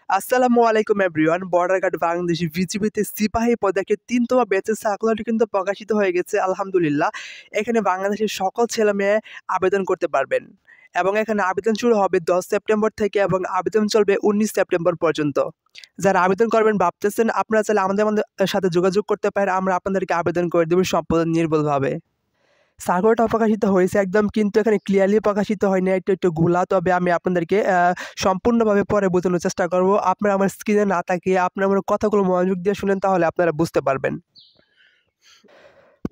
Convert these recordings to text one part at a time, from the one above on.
আসসালামু আলাইকুম everyone. Border guard Bangladesh বিজিবিতে সিপাহী পদে ৩তম ব্যাচের সার্কুলারটি কিন্তু প্রকাশিত হয়ে গেছে আলহামদুলিল্লাহ। এখানে বাংলাদেশের সকল ছেলেমেয়ে আবেদন করতে পারবেন এবং এখানে আবেদন শুরু হবে ১০ সেপ্টেম্বর থেকে এবং আবেদন চলবে ১৯ সেপ্টেম্বর পর্যন্ত। যারা আবেদন করবেন ভাবতেছেন, আপনারা চাইলে আমাদের সাথে যোগাযোগ করতে পারেন। আমরা আপনাদেরকে আবেদন করে দেব সম্পূর্ণ নির্ভুলভাবে। সার্কুলারটা প্রকাশিত হয়েছে একদম, কিন্তু এখানে ক্লিয়ারলি প্রকাশিত হয়নি, একটু ঘোলা। তবে আমি আপনাদেরকে সম্পূর্ণভাবে পরে বোঝানোর চেষ্টা করব। আপনারা আমার স্ক্রিনে না তাকিয়ে আপনারা আমার কথাগুলো মনোযোগ দিয়ে শুনেন, তাহলে আপনারা বুঝতে পারবেন।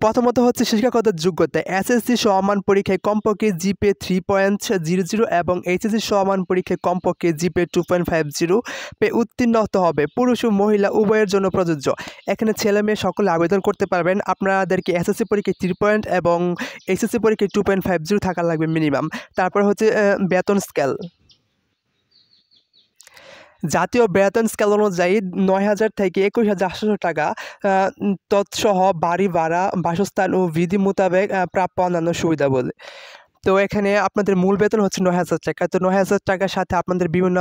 প্রথমত হচ্ছে শিক্ষাগত যোগ্যতা। এসএসসি সমমান পরীক্ষায় কমপক্ষে জিপিএ 3.00 এবং এইচএসসি সমমান পরীক্ষায় কমপক্ষে জিপিএ 2.50 পেয়ে উত্তীর্ণ হতে হবে। পুরুষ ও মহিলা উভয়ের জন্য প্রযোজ্য। এখানে ছেলে মেয়ে সকলে আবেদন করতে পারবেন। আপনাদেরকে এসএসসি পরীক্ষায় 3 পয়েন্ট এবং এইচএসসি পরীক্ষায় 2.50 থাকা লাগবে মিনিমাম। তারপর হচ্ছে বেতন স্কেল। জাতীয় বেতন স্কেল অনুযায়ী ৯,০০০ থেকে ২১,৮০০ টাকা তৎসহ বাড়ি ভাড়া, বাসস্থান ও বিধি মোতাবেক প্রাপ্য অন্যান্য সুবিধাবলী। তো এখানে আপনাদের মূল বেতন হচ্ছে ৯,০০০ টাকা। তো ৯,০০০ টাকার সাথে আপনাদের বিভিন্ন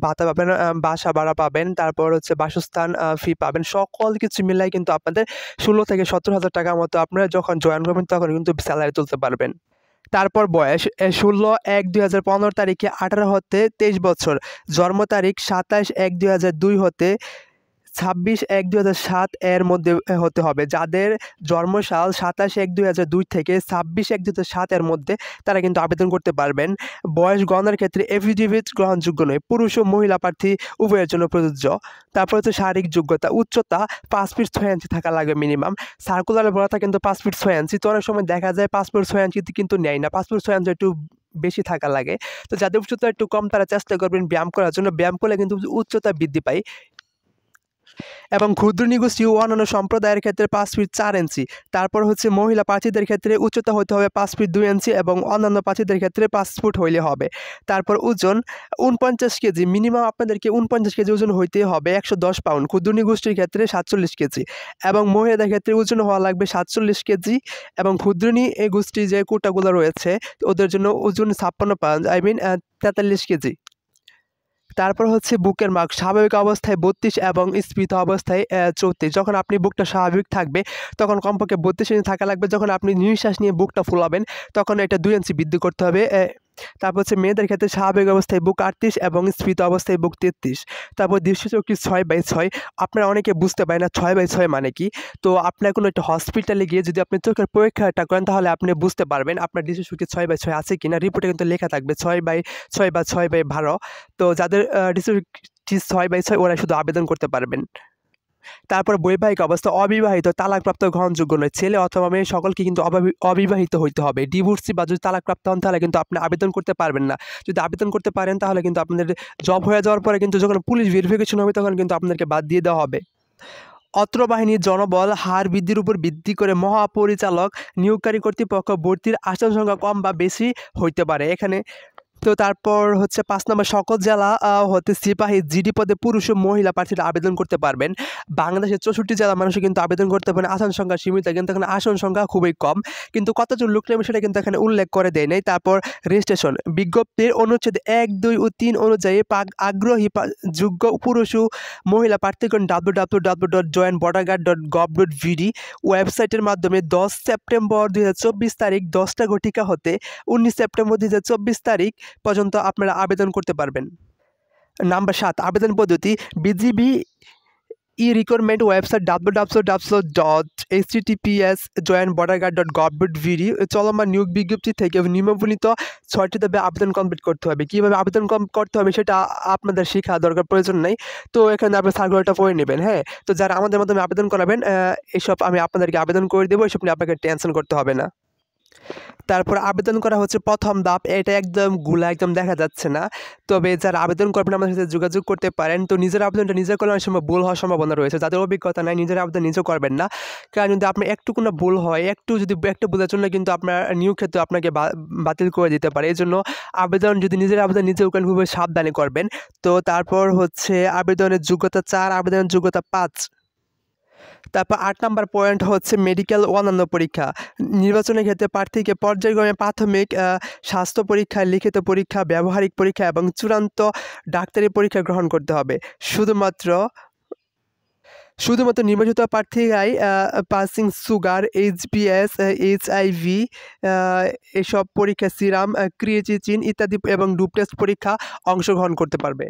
ভাতা পাবেন, বাসা ভাড়া পাবেন, তারপর হচ্ছে বাসস্থান ফি পাবেন। সকল কিছু মিলাই কিন্তু আপনাদের ১৬ থেকে ১৭,০০০ টাকার মতো আপনারা যখন জয়েন করবেন তখন কিন্তু স্যালারি তুলতে পারবেন। তারপর বয়স ১৬/১/২০১৫ তারিখে ১৮ হতে ২৩ বছর। জন্ম তারিখ ২৭/১/২০০২ হতে ২৬/১/২০০৭ এর মধ্যে হতে হবে। যাদের জন্মসাল ২৭/১/২০০২ থেকে ২৬/১/২০০৭ এর মধ্যে তারা কিন্তু আবেদন করতে পারবেন। বয়স গণনার ক্ষেত্রে এফিডেভিট গ্রহণযোগ্য নয়। পুরুষ ও মহিলা প্রার্থী উভয়ের জন্য প্রযোজ্য। তারপর হচ্ছে শারীরিক যোগ্যতা। উচ্চতা ৫ ফিট ৬ ইঞ্চি থাকা লাগবে মিনিমাম। সার্কুলারে বলা থাকে কিন্তু ৫ ফিট ৬ ইঞ্চি। তো অনেক সময় দেখা যায় ৫ ফিট ৬ ইঞ্চিতে কিন্তু নেয় না। ৫ ফিট ৬ ইঞ্চি একটু বেশি থাকা লাগে। তো যাদের উচ্চতা একটু কম তারা চেষ্টা করবেন ব্যায়াম করার জন্য। ব্যায়াম করলে কিন্তু উচ্চতা বৃদ্ধি পায়। এবং ক্ষুদ্র নিগোষ্ঠী ও অন্যান্য সম্প্রদায়ের ক্ষেত্রে ৫ ফিট ৪ ইঞ্চি। তারপর হচ্ছে মহিলা প্রার্থীদের ক্ষেত্রে উচ্চতা হতে হবে ৫ ফিট ২ ইঞ্চি এবং অন্যান্য প্রার্থীদের ক্ষেত্রে ৫ ফুট হইলে হবে। তারপর ওজন ৪৯ কেজি, মিনিমাম আপনাদেরকে ৪৯ কেজি ওজন হইতেই হবে, ১১০ পাউন্ড। ক্ষুদ্র নিগোষ্ঠীর ক্ষেত্রে ৪৭ কেজি এবং মহিলাদের ক্ষেত্রে ওজন হওয়া লাগবে ৪৭ কেজি এবং ক্ষুদ্রনী এই গোষ্ঠী যে কোটাগুলো রয়েছে ওদের জন্য ওজন ৫৬ পাউন্ড, ৪৩ কেজি। তারপর হচ্ছে বুকের মাপ। স্বাভাবিক অবস্থায় ৩২ এবং স্ফীত অবস্থায় ৩৪। যখন আপনি বুকটা স্বাভাবিক থাকবে তখন কমপক্ষে ৩২ ইঞ্চি থাকা লাগবে। যখন আপনি নিঃশ্বাস নিয়ে বুকটা ফুলাবেন তখন এটা ২ ইঞ্চি বৃদ্ধি করতে হবে। তারপর হচ্ছে মেয়েদের ক্ষেত্রে স্বাভাবিক অবস্থায় বুক ৩৮ এবং স্ফীত অবস্থায় বুক ৩৩। তারপর দৃষ্টিশক্তি ৬/৬। আপনারা অনেকে বুঝতে পারেন না ৬/৬ মানে কি। তো আপনার কোনো একটা হসপিটালে গিয়ে যদি আপনি চোখের পরীক্ষাটা করেন তাহলে আপনি বুঝতে পারবেন আপনার দৃষ্টিশক্তি ৬/৬ আছে কিনা। রিপোর্টে কিন্তু লেখা থাকবে ৬/৬ বা ৬/১২। তো যাদের দৃষ্টিশক্তি ৬/৬ ওরা শুধু আবেদন করতে পারবেন। তারপর বৈবাহিক অবস্থা। অবিবাহিত, তালাকপ্রাপ্ত গ্রহণযোগ্য নয়। ছেলে অথবা মেয়ে সকলকে কিন্তু অবিবাহিত হইতে হবে। ডিভোর্সি বা যদি তালাকপ্রাপ্ত হন তাহলে কিন্তু আপনি আবেদন করতে পারবেন না। যদি আবেদন করতে পারেন তাহলে কিন্তু আপনাদের জব হয়ে যাওয়ার পরে কিন্তু যখন পুলিশ ভেরিফিকেশন হবে তখন কিন্তু আপনাদেরকে বাদ দিয়ে দেওয়া হবে। অত্র বাহিনীর জনবল হার বৃদ্ধির উপর ভিত্তি করে মহাপরিচালক নিয়োগকারী কর্তৃপক্ষ ভর্তির আসন সংখ্যা কম বা বেশি হইতে পারে এখানে। তো তারপর হচ্ছে ৫ নম্বর, সকল জেলা হতে সিপাহী জিডি পদে পুরুষ ও মহিলা প্রার্থীরা আবেদন করতে পারবেন। বাংলাদেশের ৬৪ জেলার মানুষ কিন্তু আবেদন করতে পারেন। আসন সংখ্যা সীমিত, কিন্তু এখানে আসন সংখ্যা খুবই কম। কিন্তু কতজন লোক নেবে সেটা কিন্তু এখানে উল্লেখ করে দেয় নাই। তারপর রেজিস্ট্রেশন। বিজ্ঞপ্তির অনুচ্ছেদ ১, ২ ও ৩ অনুযায়ী আগ্রহী যোগ্য পুরুষ ও মহিলা প্রার্থীগণ www.joinborderguard.gov.bd ওয়েবসাইটের মাধ্যমে ১০ সেপ্টেম্বর ২০২৪ তারিখ ১০টা ঘটিকা হতে ১৯ সেপ্টেম্বর ২০২৪ তারিখ পর্যন্ত আপনারা আবেদন করতে পারবেন। নাম্বার ৭, আবেদন পদ্ধতি। বিজিবি রিক্রুটমেন্ট ওয়েবসাইট www.https://joinborderguard.gov.bd চলমান নিয়োগ বিজ্ঞপ্তি থেকে নিম্নবর্ণিত ৬টি ধাপে আবেদন কমপ্লিট করতে হবে। কীভাবে আবেদন করতে হবে সেটা আপনাদের শেখা দরকার, প্রয়োজন নেই। তো এখানে আপনি সার্কুলারটা পড়ে নেবেন। হ্যাঁ, তো যারা আমাদের মাধ্যমে আবেদন করাবেন এসব আমি আপনাদেরকে আবেদন করে দেবো, এসব নিয়ে আপনাকে টেনশন করতে হবে না। তারপর আবেদন করা হচ্ছে প্রথম ধাপ। এটা একদম গুলা, একদম দেখা যাচ্ছে না। তবে যারা আবেদন করবেন আমাদের সাথে যোগাযোগ করতে পারেন। তো নিজের আবেদনটা নিজে করলে অনেক সময় ভুল হওয়ার সম্ভাবনা রয়েছে। যাদের অভিজ্ঞতা নাই নিজের আবেদন নিজে করবেন না। কারণ যদি আপনার একটুকুনা ভুল হয়, একটু ভুলের জন্য কিন্তু আপনার নিয়োগ ক্ষেত্রে আপনাকে বাতিল করে দিতে পারে। এজন্য আবেদন যদি নিজের আবেদন নিজেও করেন খুবই সাবধানে করবেন। তো তারপর হচ্ছে আবেদনের যোগ্যতা ৪, আবেদনের যোগ্যতা ৫। তারপর 8 নাম্বার পয়েন্ট হচ্ছে মেডিকেল অন্যান্য পরীক্ষা। নির্বাচনের ক্ষেত্রে প্রার্থীকে পর্যায়ক্রমে প্রাথমিক স্বাস্থ্য পরীক্ষা, লিখিত পরীক্ষা, ব্যবহারিক পরীক্ষা এবং চূড়ান্ত ডাক্তারি পরীক্ষা গ্রহণ করতে হবে। শুধুমাত্র নির্বাচিত প্রার্থীরাই পাসিং সুগার, এইচবিএস, এইচআইভি এসব পরীক্ষা, সিরাম, ক্রিয়েটিনিন ইত্যাদি এবং ডোপ টেস্ট পরীক্ষা অংশগ্রহণ করতে পারবে।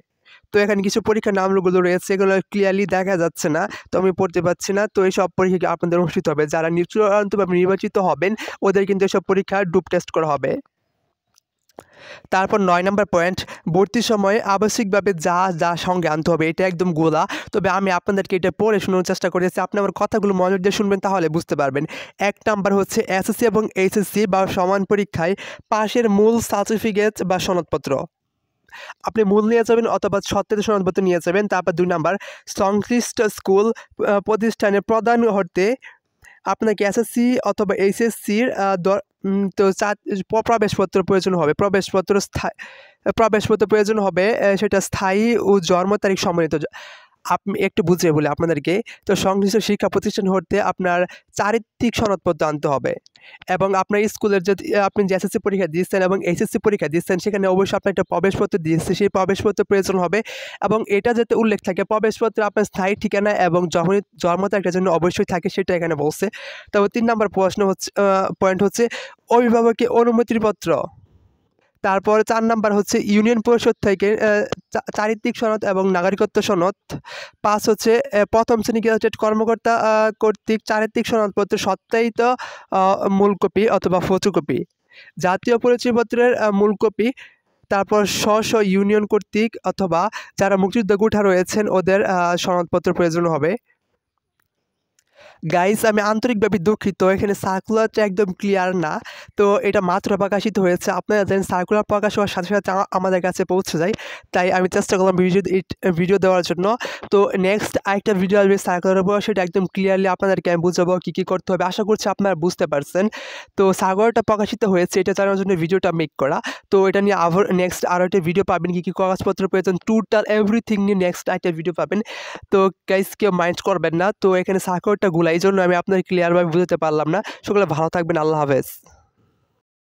তো এখানে কিছু পরীক্ষার নামগুলো রয়েছে, এগুলো ক্লিয়ারলি দেখা যাচ্ছে না, তো আমি পড়তে পারছি না। তো এইসব পরীক্ষা আপনাদের অনুষ্ঠিত হবে। যারা চূড়ান্তভাবে নির্বাচিত হবেন ওদের কিন্তু এসব পরীক্ষা ডোপ টেস্ট করা হবে। তারপর 9 নাম্বার পয়েন্ট, ভর্তির সময় আবশ্যিকভাবে যা সঙ্গে আনতে হবে, এটা একদম গোলা। তবে আমি আপনাদেরকে এটা পড়ে শোনার চেষ্টা করেছি, আপনি আমার কথাগুলো মনোযোগ দিয়ে শুনবেন তাহলে বুঝতে পারবেন। 1 নাম্বার হচ্ছে এসএসসি এবং এইচএসসি বা সমান পরীক্ষায় পাশের মূল সার্টিফিকেট বা সনদপত্র আপনি মূল নিয়ে যাবেন অথবা সত্যায়িত সনদপত্র নিয়ে যাবেন। তারপর 2 নাম্বার, সংশ্লিষ্ট স্কুল প্রতিষ্ঠানে প্রদান হতে আপনাকে এসএসসি অথবা এইচএসসির তো প্রবেশপত্র প্রয়োজন হবে। প্রবেশপত্র প্রয়োজন হবে, সেটা স্থায়ী ও জন্ম তারিখ সম্বলিত। আপনি একটু বুঝিয়ে বলি আপনাদেরকে। তো সংশ্লিষ্ট শিক্ষা প্রতিষ্ঠান হতে আপনার চারিত্রিক সনদপত্র আনতে হবে এবং আপনার স্কুলের যদি আপনি যে এসএসসি পরীক্ষা দিচ্ছেন এবং এইচএসসি পরীক্ষা দিচ্ছেন সেখানে অবশ্যই আপনার একটা প্রবেশপত্র দিয়েছে, সেই প্রবেশপত্র প্রয়োজন হবে এবং এটা যাতে উল্লেখ থাকে প্রবেশপত্রে আপনার স্থায়ী ঠিকানা এবং জন্ম তারিখের জন্য অবশ্যই থাকে, সেটা এখানে বলছে। তারপর 3 নাম্বার প্রশ্ন হচ্ছে পয়েন্ট হচ্ছে অভিভাবকের অনুমতিপত্র। তারপর 4 নাম্বার হচ্ছে ইউনিয়ন পরিষদ থেকে চারিত্রিক সনদ এবং নাগরিকত্ব সনদ। 5 হচ্ছে প্রথম শ্রেণী গেজেটেড কর্মকর্তা কর্তৃক চারিত্রিক সনদপত্র সত্যায়িত মূল কপি অথবা ফটোকপি। জাতীয় পরিচয়পত্রের মূল কপি। তারপর স্ব ইউনিয়ন কর্তৃক অথবা যারা মুক্তিযুদ্ধ কোঠা রয়েছেন ওদের সনদপত্র প্রয়োজন হবে। গাইস আমি আন্তরিকভাবে দুঃখিত, এখানে সার্কুলারটা একদম ক্লিয়ার না। তো এটা মাত্র প্রকাশিত হয়েছে, আপনারা জানেন সার্কুলার প্রকাশ হওয়ার সাথে সাথে আমাদের কাছে পৌঁছে যায়, তাই আমি চেষ্টা করলাম ভিডিও দেওয়ার জন্য। তো নেক্সট আরেকটা ভিডিও আসবে সার্কুলারের উপর, সেটা একদম ক্লিয়ারলি আপনাদেরকে আমি বুঝাবো কী করতে হবে। আশা করছি আপনারা বুঝতে পারছেন। তো সার্কুলারটা প্রকাশিত হয়েছে এটা জানার জন্য ভিডিওটা মেক করা। তো এটা নিয়ে আবার নেক্সট আরও একটা ভিডিও পাবেন, কী কাগজপত্র প্রয়োজন, টোটাল এভরিথিং নিয়ে নেক্সট একটা ভিডিও পাবেন। তো গাইস কেউ মাইন্ড করবেন না। তো এখানে সার্কুলারটা এই জন্য আমি আপনাদের ক্লিয়ারভাবে বুঝতে পারলাম না। সকলে ভালো থাকবেন, আল্লাহ হাফেজ।